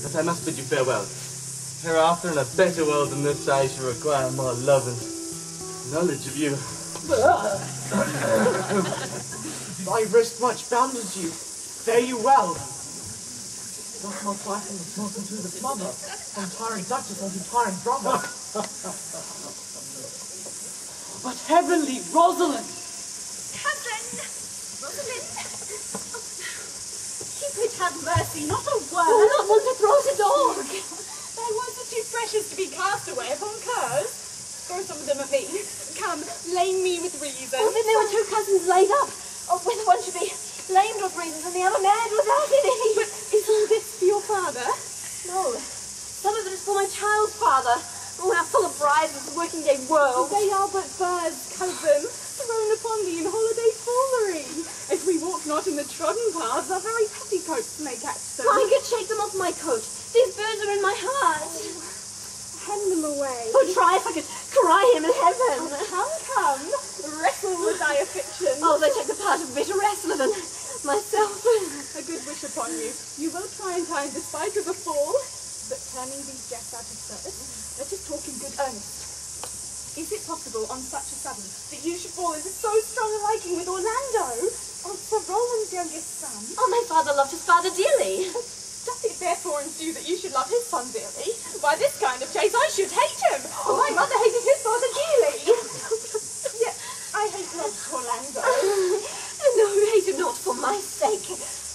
that I must bid you farewell. Hereafter, in a better world than this, I shall require more love and knowledge of you. Thy wrist much bounded you. Fare you well. Not more trifling than talking to the mother, from tiring Duchess unto tiring brother. But heavenly Rosalind! Cousin! Rosalind! Cupid have mercy, not a word. Oh, not one to throw at a dog. Thy words are too precious to be cast away upon curs. Throw some of them at me. Come, lame me with reason. Oh, then there were two cousins laid up. Oh, whether one should be lamed with reasons and the other mad without any. But is all this for your father? No. Some of it is for my child's father. Oh, how full of bribes is the working day world. They are but birds, cousin, thrown upon thee in holiday foolery. If we walk not in the trodden paths, our very petticoats may catch them. I could shake them off my coat. These birds are in my heart. Hand them away. Oh, try if I could cry him in heaven. Oh, come, wrestle with thy affliction. Oh, they take the part of bitter wrestler than myself. A good wish upon you. You will try in time, despite of a fall. But turning these jests out of service, let us talk in good earnest. Is it possible on such a sudden that you should fall into so strong a liking with Orlando, Sir Roland's youngest son? Oh, my father loved his father dearly. Doth it therefore ensue that you should love his son dearly? By this kind of chase I should hate him. Oh, my mother hated his father dearly. Yet I hate not Orlando. No, hate him not for my sake.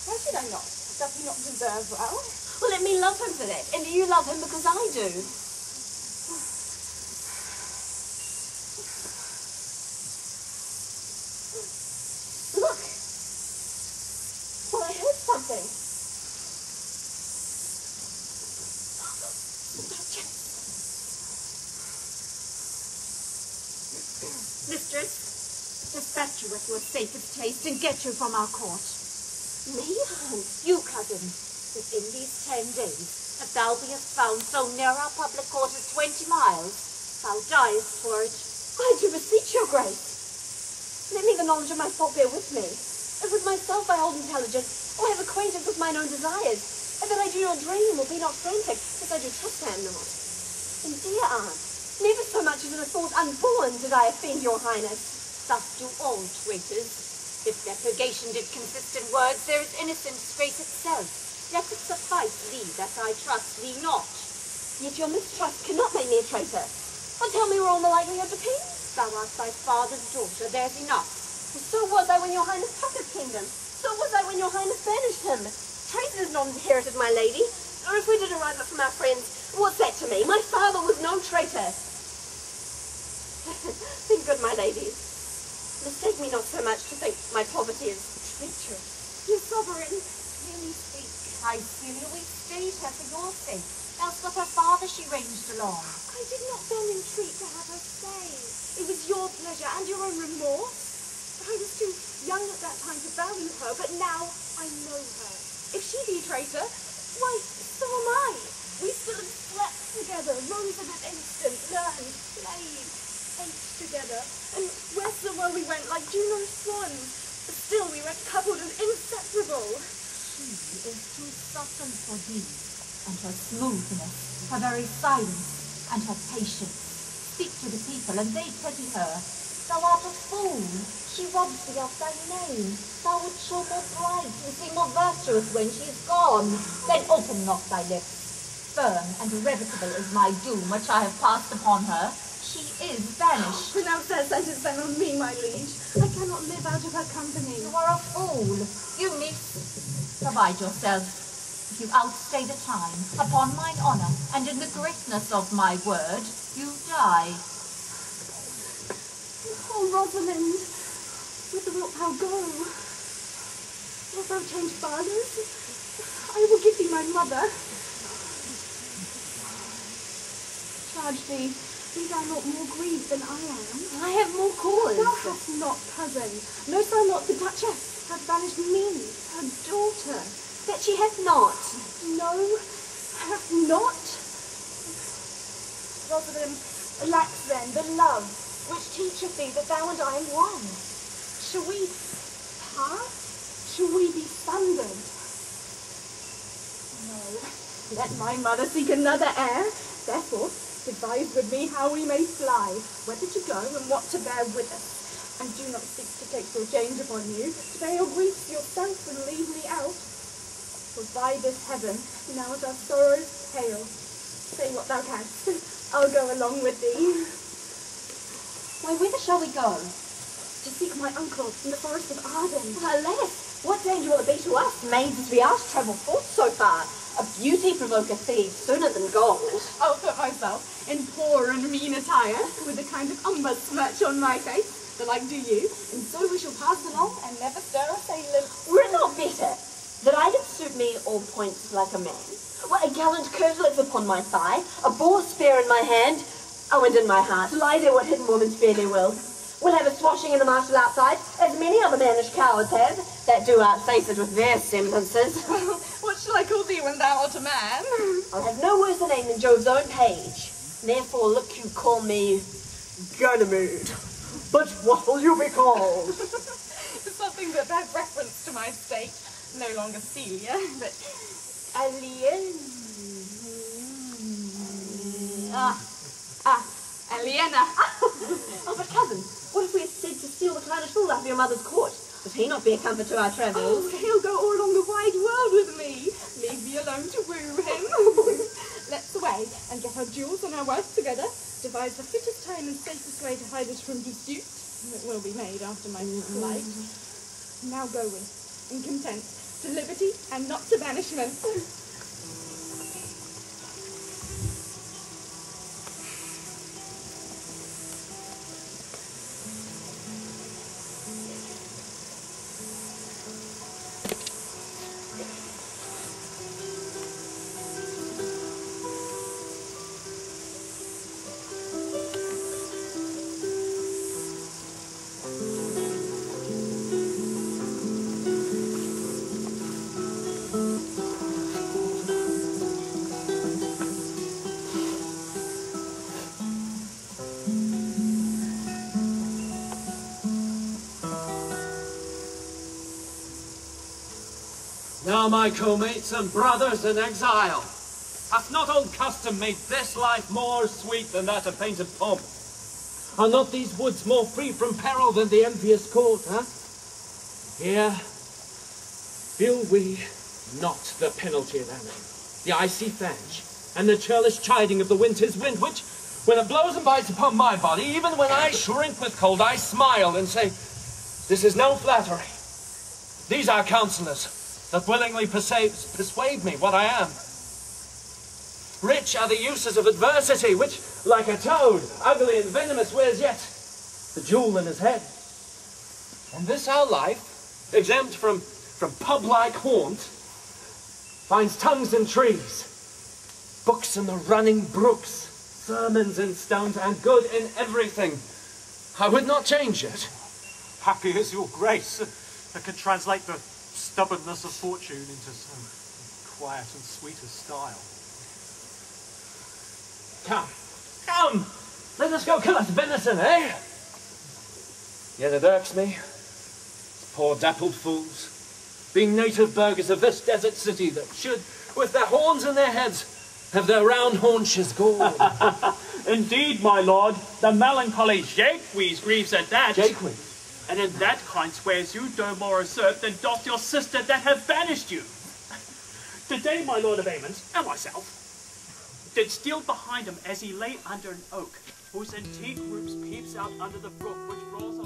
Why should I not? Does he not deserve well? Well, let me love him for that, and you love him because I do. Look! Well, I heard something. Mistress, dispatch you with your safest taste and get you from our court. Me? You, cousin. Within these 10 days, if thou beest found so near our public court as 20 miles, thou diest for it. I do beseech your grace. Let me the knowledge of my fault bear with me. If with myself I hold intelligence, or have acquaintance with mine own desires, and that I do not dream or be not frantic, as I do trust I am not. And dear aunt, never so much as in a thought unborn did I offend your highness. Thus do all traitors. If their purgation did consist in words, there is innocent disgrace itself. Let it suffice thee that I trust thee not. Yet your mistrust cannot make me a traitor. Well, tell me where all the likelihood depends. Thou art thy father's daughter, there's enough. Well, so was I when your highness took his kingdom. So was I when your highness banished him. Treason is not inherited, my lady. Or if we did arrive it from our friends, what's that to me? My father was no traitor. Think good, my ladies. Mistake me not so much to think my poverty is treacherous. Your sovereign, hear me speak. I Celia, we stayed her for your sake, else with her father she ranged along. I did not then entreat to have her stay. It was your pleasure and your own remorse. I was too young at that time to value her, but now I know her. If she be a traitor, why, so am I. We still have slept together, rose at an instant, learned, played, ate together, and wheresoever we went like Juno's swans, but still we were coupled and inseparable. She is too softened for thee, and her smoothness, her very silence, and her patience. Speak to the people, and they pity her. Thou art a fool. She robs thee of thy name. Thou would show more bright and seem more virtuous when she is gone. Then open not thy lips. Firm and irrevocable is my doom, which I have passed upon her. She is banished. Pronounce that sentence then on me, my liege. I cannot live out of her company. You are a fool. You niece. Provide yourself. If you outstay the time, upon mine honour, and in the greatness of my word, you die. Oh, Rosalind, whither wilt thou go? Wilt thou change fathers? I will give thee my mother. Charge thee, be thou not more grieved than I am. I have more cause. Thou hast not, cousin. Knowest thou not the Duchess hath banished me, her daughter? That she hath not. No, hath not. Rosalind, lacks then the love which teacheth thee that thou and I am one. Shall we part? Shall we be sundered? No, Let my mother seek another heir. Therefore, devise with me how we may fly, whether to go and what to bear with us. And do not seek to take your change upon you, to bear your griefs yourself and leave me out. For by this heaven, now as our sorrows pale, say what thou canst, I'll go along with thee. Why, whither shall we go? To seek my uncle in the forest of Arden. Well, alas, what danger will it be to us, maids as we are, to travel forth so far? A beauty provoketh thieves sooner than gold. I'll put myself in poor and mean attire, with a kind of umber smirch on my face, the like do you, and so we shall pass along and never stir a sailor. Were it not better that I did suit me all points like a man? Well, a gallant kirtlet upon my thigh, a boar spear in my hand, oh, and in my heart, lie there what hidden woman fairly will. We'll have a swashing in the martial outside, as many other mannish cowards have, that do outface it with their semblances. What shall I call thee when thou art a man? I'll have no worse a name than Jove's own page. Therefore, look you call me Ganymede. But what will you be called? Something that has reference to my state. No longer Celia, but Aliena. Oh, but cousin, what if we had said to steal the clownish fool out of your mother's court? Would he not be a comfort to our travels? Oh, he'll go all along the wide world with me. Leave me alone to woo him. Let's away and get our jewels and our worth together. Devise the fittest time and safest way to hide us from dispute. It will be made after my flight. Now go we, in content, to liberty and not to banishment. Now, my co-mates and brothers in exile, hath not old custom made this life more sweet than that of painted pomp? Are not these woods more free from peril than the envious court, huh? Here, feel we not the penalty of Amiens, the icy fetch, and the churlish chiding of the winter's wind, which, when it blows and bites upon my body, even when I shrink with cold, I smile and say, this is no flattery. These are counsellors that willingly persuade me what I am. Rich are the uses of adversity, which, like a toad, ugly and venomous, wears yet the jewel in his head. And this our life, exempt from pub-like haunt, finds tongues in trees, books in the running brooks, sermons in stones, and good in everything. I would not change it. Happy is your grace that can translate the stubbornness of fortune into so quiet and sweet a style. Come, let us go kill us venison, eh? Yet it irks me, poor dappled fools, being native burghers of this desert city that should, with their horns in their heads, have their round haunches gored. Indeed, my lord, the melancholy Jaques grieves at that. Jaques? And in that kind swears you no more usurp than doth your sister that hath banished you. Today, my lord of Amiens, and myself, did steal behind him as he lay under an oak, whose antique roots peeps out under the brook which rolls